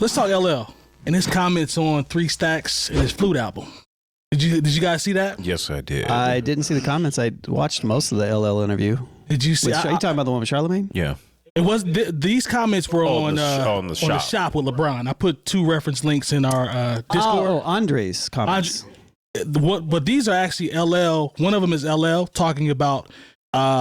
let's talk LL and his comments on 3 Stacks and his Flute album. Did you guys see that? Yes, I did. I didn't see the comments. I watched most of the LL interview. Did you see? Are you talking about the one with Charlemagne? Yeah. It was these comments were on the shop with LeBron. I put 2 reference links in our Discord. Oh, Andre's comments. But these are actually LL. One of them is LL talking about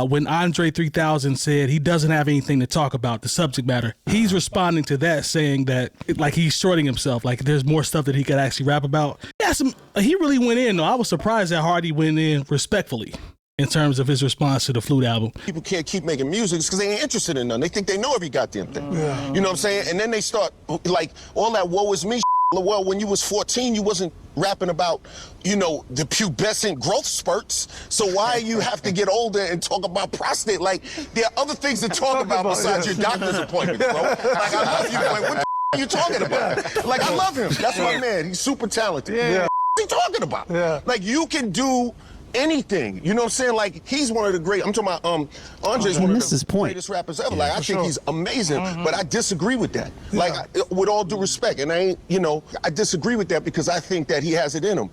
when Andre 3000 said he doesn't have anything to talk about, the subject matter. He's responding to that, saying that like he's shorting himself, like there's more stuff that he could actually rap about. Yeah, he really went in though. I was surprised that Hardy went in respectfully in terms of his response to the Flute album. People can't keep making music because they ain't interested in none. They think they know every goddamn thing. Yeah. You know what I'm saying? And then they start like all that woe is me. Well, when you was 14, you wasn't rapping about, you know, the pubescent growth spurts. So why you have to get older and talk about prostate? Like, there are other things to talk about besides your doctor's appointment, bro. Like, I love you. Like, what the are you talking about? Like, I love him. That's my man. He's super talented. Yeah. What are you talking about? Yeah. Like, you can do anything, you know what I'm saying? Like, he's one of the great, I'm talking about Andre's one of the greatest rappers ever. Like, I think he's amazing, but I disagree with that. Like, with all due respect, and I ain't, you know, I disagree with that because I think that he has it in him.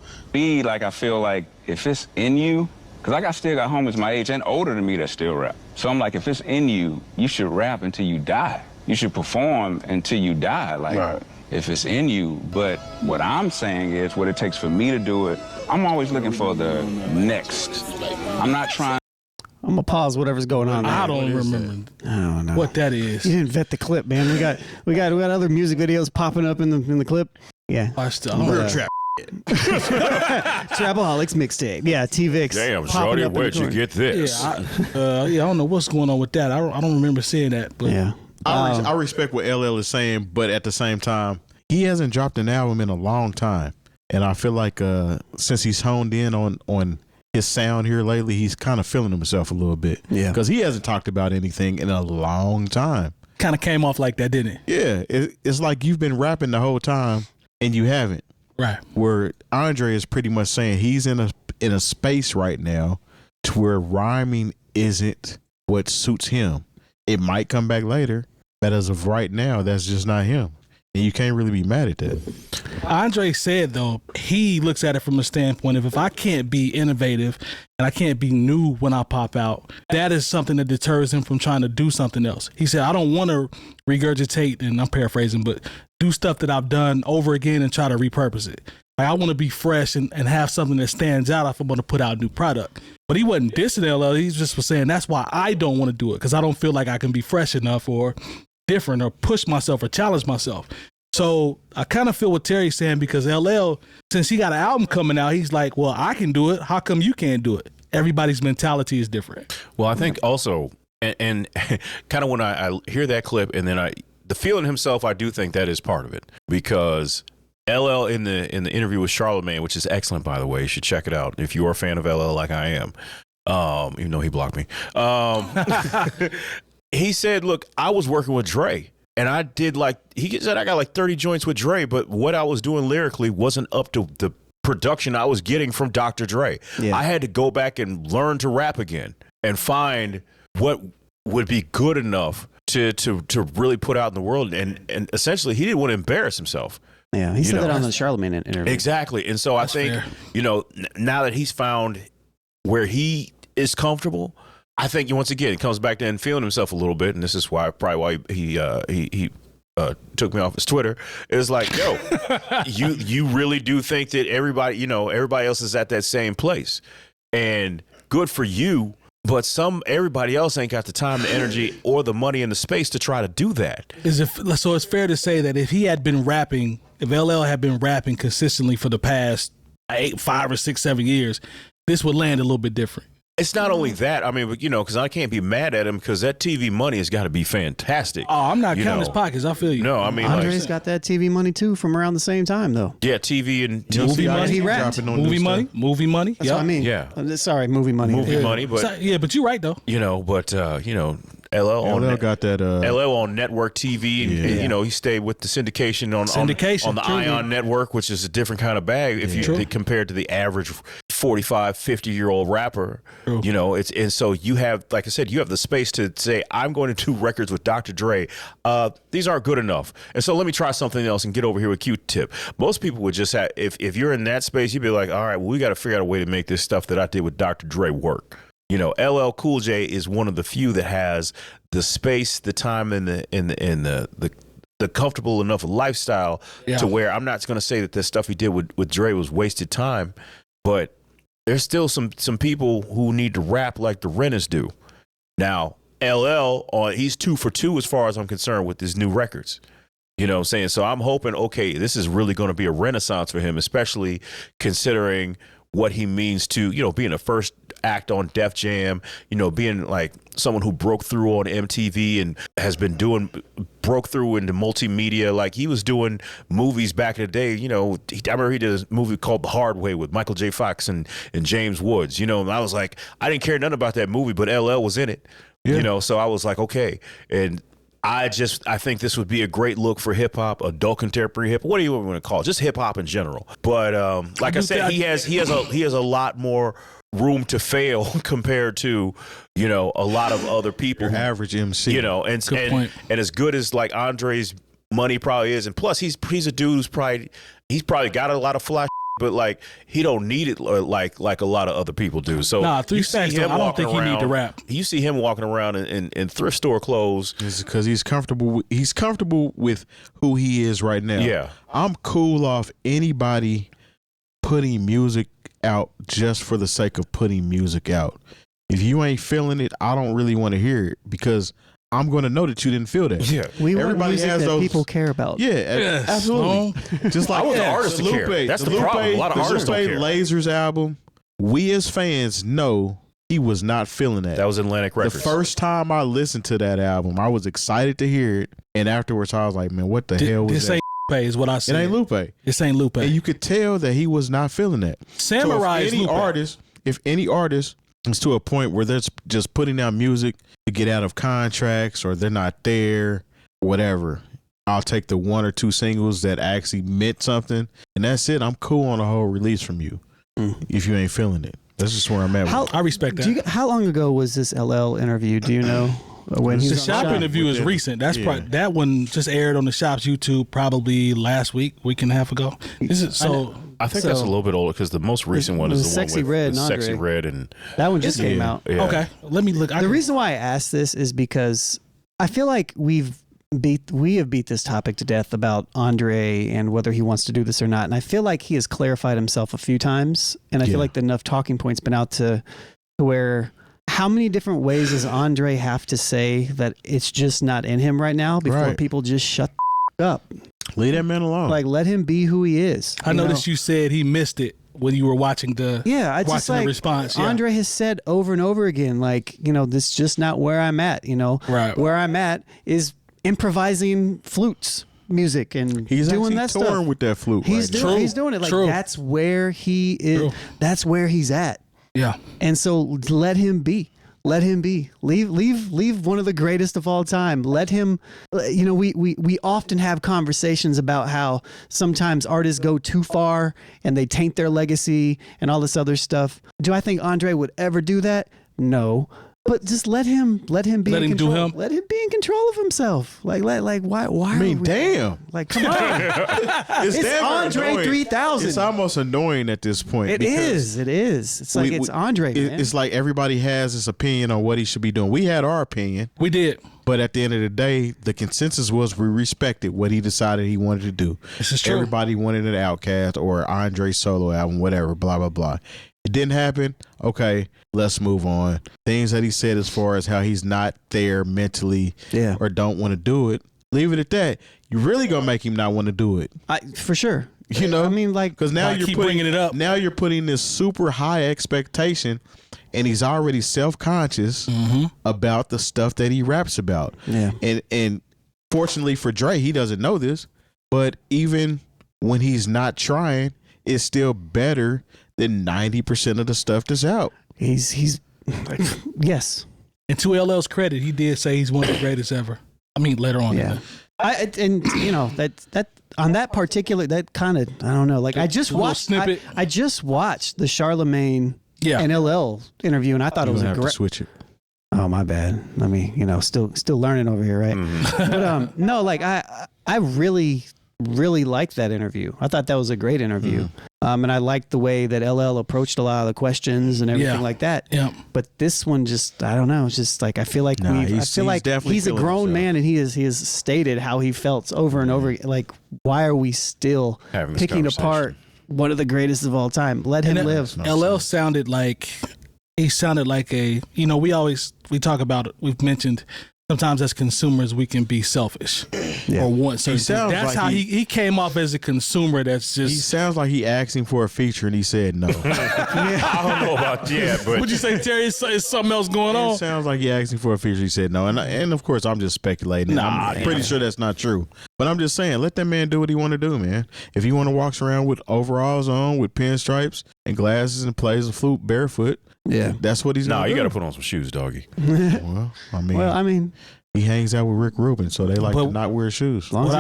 Like, I feel like if it's in you, because I still got homies my age and older than me that still rap. So I'm like, if it's in you, you should rap until you die. You should perform until you die. Like, if it's in you. But what I'm saying is what it takes for me to do it. I'm always looking for the next. I'm not trying. I'm gonna pause whatever's going on there. I don't remember what that is. You didn't vet the clip, man. We got other music videos popping up in the clip. Yeah. Trap. Trapaholics mixtape. Yeah, T-Vix. Damn, shorty, where'd you get this? Yeah, I don't know what's going on with that. I don't remember seeing that. But yeah. I respect what LL is saying, but at the same time, he hasn't dropped an album in a long time. And I feel like since he's honed in on his sound here lately, he's kind of feeling himself a little bit. Yeah. Because he hasn't talked about anything in a long time. Kind of came off like that, didn't it? Yeah. It's like you've been rapping the whole time and you haven't. Right. Where Andre is pretty much saying he's in a space right now to where rhyming isn't what suits him. It might come back later, but as of right now, that's just not him. And you can't really be mad at that. Andre said, though, he looks at it from a standpoint of if I can't be innovative and I can't be new when I pop out, that is something that deters him from trying to do something else. He said, I don't want to regurgitate, and I'm paraphrasing, but do stuff that I've done over again and try to repurpose it. Like, I want to be fresh and have something that stands out if I'm going to put out a new product. But he wasn't dissing LL. He just was saying that's why I don't want to do it, because I don't feel like I can be fresh enough or different or push myself or challenge myself. So I kind of feel what Terry's saying, because LL, since he got an album coming out, he's like, well, I can do it. How come you can't do it? Everybody's mentality is different. Well, I think also, and kind of when I hear that clip and then the feeling himself, I do think that is part of it, because LL in the interview with Charlemagne, which is excellent, by the way, you should check it out if you are a fan of LL like I am, even though he blocked me. He said, look, I was working with Dre and I did he said I got like 30 joints with Dre, but what I was doing lyrically wasn't up to the production I was getting from Dr. Dre. Yeah. I had to go back and learn to rap again and find what would be good enough to really put out in the world. And essentially he didn't want to embarrass himself. Yeah, he said that on the Charlemagne interview. Exactly. And so that's I think, fair. Now that he's found where he is comfortable, I think once again, it comes back to him feeling himself a little bit. And this is why he took me off his Twitter. It was like, yo, you really do think that everybody else is at that same place, and good for you. But everybody else ain't got the time, the energy, or the money and the space to try to do that. So it's fair to say that if LL had been rapping consistently for the past 5 or 6, 7 years, this would land a little bit different. It's not only that. I mean, because I can't be mad at him, because that TV money has got to be fantastic. Oh, I'm not counting his pockets. I feel you. No, I mean, Andre's got that TV money too from around the same time, though. Yeah, TV and movie money. He rapped. Movie money. That's what I mean. Yeah. Sorry, movie money. Movie money, but but you're right though. LL got that. LL on network TV, and he stayed with the syndication on the Ion network, which is a different kind of bag compared to the average 45, 50-year-old rapper. True. You know, and so you have, like I said, you have the space to say, I'm going to do records with Dr. Dre. These aren't good enough. And so let me try something else and get over here with Q-Tip. Most people would just have, if you're in that space, you'd be like, all right, well, we got to figure out a way to make this stuff that I did with Dr. Dre work. You know, LL Cool J is one of the few that has the space, the time, and the comfortable enough lifestyle to where I'm not going to say that the stuff he did with Dre was wasted time, but there's still some people who need to rap like the Renners do. Now, LL, he's 2 for 2 as far as I'm concerned with his new records. You know what I'm saying? So I'm hoping, okay, this is really going to be a renaissance for him, especially considering what he means to, you know, being a first act on Def Jam, you know, being like someone who broke through on MTV and has been broke through into multimedia. Like he was doing movies back in the day, you know, I remember he did a movie called The Hard Way with Michael J. Fox and James Woods, you know, and I was like, I didn't care nothing about that movie, but LL was in it, you know, so I was like, okay. And I think this would be a great look for hip hop, adult contemporary hip. What do you want to call it? Just hip hop in general. But like I said, he has a lot more room to fail compared to, you know, a lot of other people. Your average MC, you know, and as good as like Andre's money probably is, and plus he's a dude who's probably got a lot of flash. But like he don't need it like a lot of other people do. So I don't think he need to rap. You see him walking around in thrift store clothes. It's because he's comfortable. He's comfortable with who he is right now. Yeah, I'm cool off anybody putting music out just for the sake of putting music out. If you ain't feeling it, I don't really want to hear it because I'm going to know that you didn't feel that. Yeah, everybody has those people care about. Yeah, absolutely. Just like I want the artist to care. That's the problem. A lot of artists don't care. Lasers album. We as fans know he was not feeling that. That was Atlantic Records. The first time I listened to that album, I was excited to hear it, and afterwards I was like, "Man, what the hell was that?" This ain't is what I said. It ain't Lupe. This ain't Lupe. And you could tell that he was not feeling that. Samurai is Lupe. If any artist is to a point where they're just putting out music to get out of contracts or they're not there, whatever, I'll take the 1 or 2 singles that actually meant something, and that's it. I'm cool on the whole release from you if you ain't feeling it. That's just where I'm at. I respect that. How long ago was this LL interview? Do you know? When the shop interview is recent. That's probably that one just aired on the shop's YouTube probably last week and a half ago. I think that's a little bit older because the most recent one is the Sexy one with Red, Sexy Red, and that one just came out. Yeah. Okay, let me look. The reason why I asked this is because I feel like we have beat this topic to death about Andre and whether he wants to do this or not, and I feel like he has clarified himself a few times, and I feel like enough talking points been out to where. How many different ways does Andre have to say that it's just not in him right now before people just shut the up? Leave that man alone. Like, let him be who he is. I noticed you said he missed it when you were watching the the response. Yeah. Andre has said over and over again, like, you know, this is just not where I'm at. You know, where I'm at is improvising flutes. Music and he's doing that touring stuff with that flute. He's doing it like that's where he is. True. That's where he's at. Yeah. And so let him be. Let him be. Leave one of the greatest of all time. Let him, you know, we often have conversations about how sometimes artists go too far and they taint their legacy and all this other stuff. Do I think Andre would ever do that? No. But just let him be in control. Do him. Let him be in control of himself. Like why I mean, damn. Like, come on. It's Andre annoying. 3000. It's almost annoying at this point. It is. It's like it's Andre, man. It's like everybody has this opinion on what he should be doing. We had our opinion. We did. But at the end of the day, the consensus was we respected what he decided he wanted to do. This is true. Everybody wanted an Outkast or Andre solo album, whatever, blah, blah, blah. It didn't happen. Okay, let's move on. Things that he said as far as how he's not there mentally or don't want to do it, leave it at that. You're really going to make him not want to do it. For sure. You know? I mean, like, because now you're bringing it up. Now you're putting this super high expectation, and he's already self-conscious about the stuff that he raps about. Yeah. And fortunately for Dre, he doesn't know this, but even when he's not trying, it's still better than 90% of the stuff that's out. He's yes. And to LL's credit, he did say he's one of the greatest ever. I mean, later on. Yeah. And you know that on that particular that kind of I don't know. Like I just watched I just watched the Charlemagne and LL interview, and I thought it was a great. Switch it. Oh, my bad. I mean, you know, still learning over here, right? But no, like I really liked that interview. I thought that was a great interview. And I liked the way that LL approached a lot of the questions and everything like that. Yeah. But this one just, I don't know. It's just like I feel like he's a grown man, and he has stated how he felt over and over. Like, why are we still picking apart one of the greatest of all time? Let him live. LL sounded like a, you know, we talk about it. We've mentioned sometimes as consumers we can be selfish or want certain things. That's like how he came off as a consumer. That's just. He sounds like he asking for a feature and he said no. I don't know about that, but would you say, Terry? Is something else going on? It sounds like he asking for a feature. He said no, and of course I'm just speculating. I'm pretty sure that's not true. But I'm just saying, let that man do what he want to do, man. If he want to walk around with overalls on, with pinstripes and glasses, and plays the flute barefoot. Yeah, that's what he's. No, you got to put on some shoes, doggy. Well, I mean, he hangs out with Rick Rubin, so they like to not wear shoes. What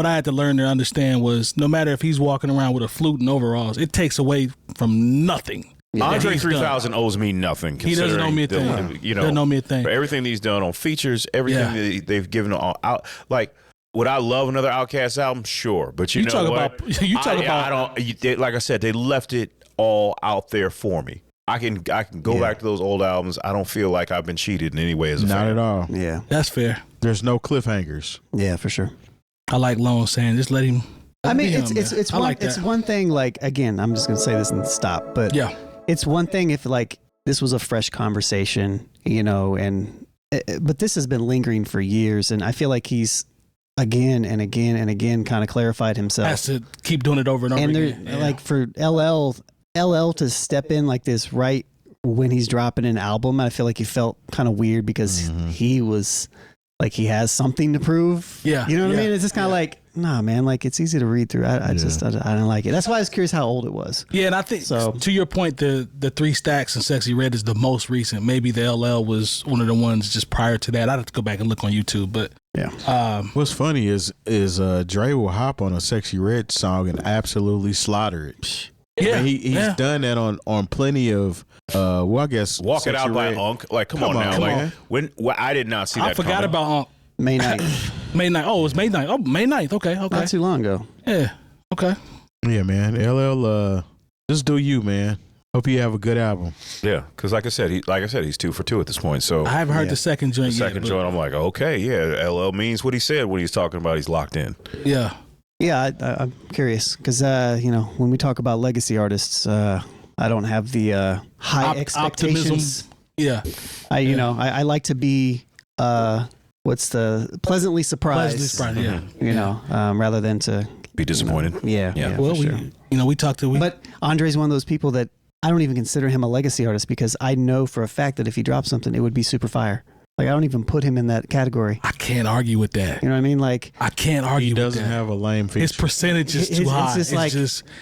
I had to learn to understand was no matter if he's walking around with a flute and overalls, it takes away from nothing. Yeah. Andre 3000 owes me nothing. He doesn't owe me a thing. You know, doesn't owe me a thing. For everything he's done on features, everything that they've given out, like. Would I love another Outkast album? Sure, but you know what? Like I said, they left it all out there for me. I can go back to those old albums. I don't feel like I've been cheated in any way as a fan. Not at all. Yeah, that's fair. There's no cliffhangers. Yeah, for sure. I like Lone saying, just let him. I mean, it's one thing. Like, again, I'm just gonna say this and stop. But yeah, it's one thing if like this was a fresh conversation, you know, but this has been lingering for years, and I feel like he's again and again and again kind of clarified himself. Has to keep doing it over and over again. And like for LL to step in like this right when he's dropping an album, I feel like he felt kind of weird because he was like he has something to prove. Yeah, you know what I mean? It's just kind of like, nah, man. Like it's easy to read through. I don't like it. That's why I was curious how old it was. Yeah, and I think to your point, the 3 Stacks and Sexy Red is the most recent. Maybe the LL was one of the ones just prior to that. I'd have to go back and look on YouTube, but. Yeah. What's funny is Dre will hop on a Sexy Red song and absolutely slaughter it. Yeah, and he's done that on plenty of I guess Walk It Out by Unk. Like, come on now. Like I did not see that. I forgot about Unk. May 9th. May 9th. Oh, it was May 9th. Oh, May 9th. Okay. Not too long ago. Yeah. Okay. Yeah, man. LL, just do you, man. Hope you have a good album. Yeah, because like I said, he's 2 for 2 at this point. So I haven't heard the second joint. Joint, I'm like, okay, yeah, LL means what he said when he's talking about. He's locked in. Yeah, yeah. I'm curious because you know when we talk about legacy artists, I don't have the high expectations. Optimism. Yeah, I like to be what's the pleasantly surprised. Yeah, you know, rather than to be disappointed. Yeah. Well, we talked to. But Andre's one of those people that I don't even consider him a legacy artist because I know for a fact that if he drops something, it would be super fire. Like I don't even put him in that category. I can't argue with that. You know what I mean? Like I can't argue. He doesn't with that. have a lame feature. His percentage is too high.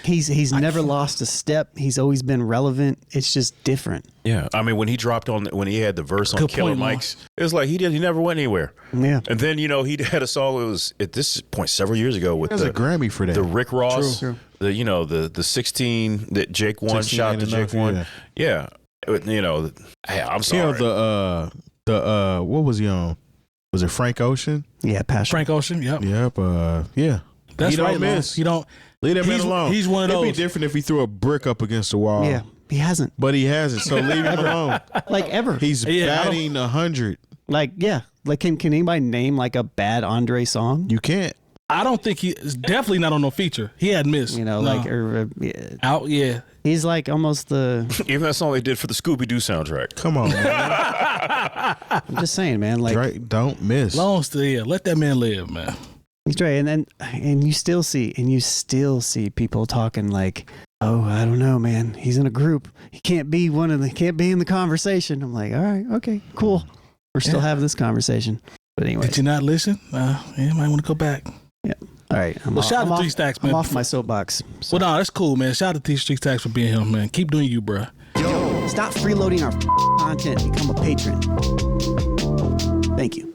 He's never lost a step. He's always been relevant. It's just different. Yeah, I mean when he had the verse on Killer Mike's, it was like he never went anywhere. Yeah, and then he had a song. It was at this point several years ago with a Grammy for that. The Rick Ross, the 16 that Jake won. Shout out to Jake won. Yeah, hey, I'm sorry. The what was he on? Was it Frank Ocean? Yeah, Passion. Frank Ocean. Yep. Yeah. That's he right. Don't miss. You don't leave that man alone. He's one of those. It'd be different if he threw a brick up against the wall. Yeah, he hasn't. But he hasn't. So leave him alone. Like ever. He's batting 100. Like can anybody name like a bad Andre song? You can't. I don't think he's definitely not on no feature. He had missed. You know, out. Yeah. He's like almost the. Even that song they did for the Scooby-Doo soundtrack. Come on, man. I'm just saying, man. Like, Drake don't miss. Long still, let that man live, man. He's Drake, and you still see people talking like, oh, I don't know, man. He's in a group. He can't be in the conversation. I'm like, all right, okay, cool. We're still having this conversation. But anyway, did you not listen? You might want to go back. Yeah. All right. Shout out to 3 Stacks, man. I'm off my soapbox. So. Well, no, that's cool, man. Shout out to 3 Stacks for being here, man. Keep doing you, bro. Yo, stop freeloading our content. Become a patron. Thank you.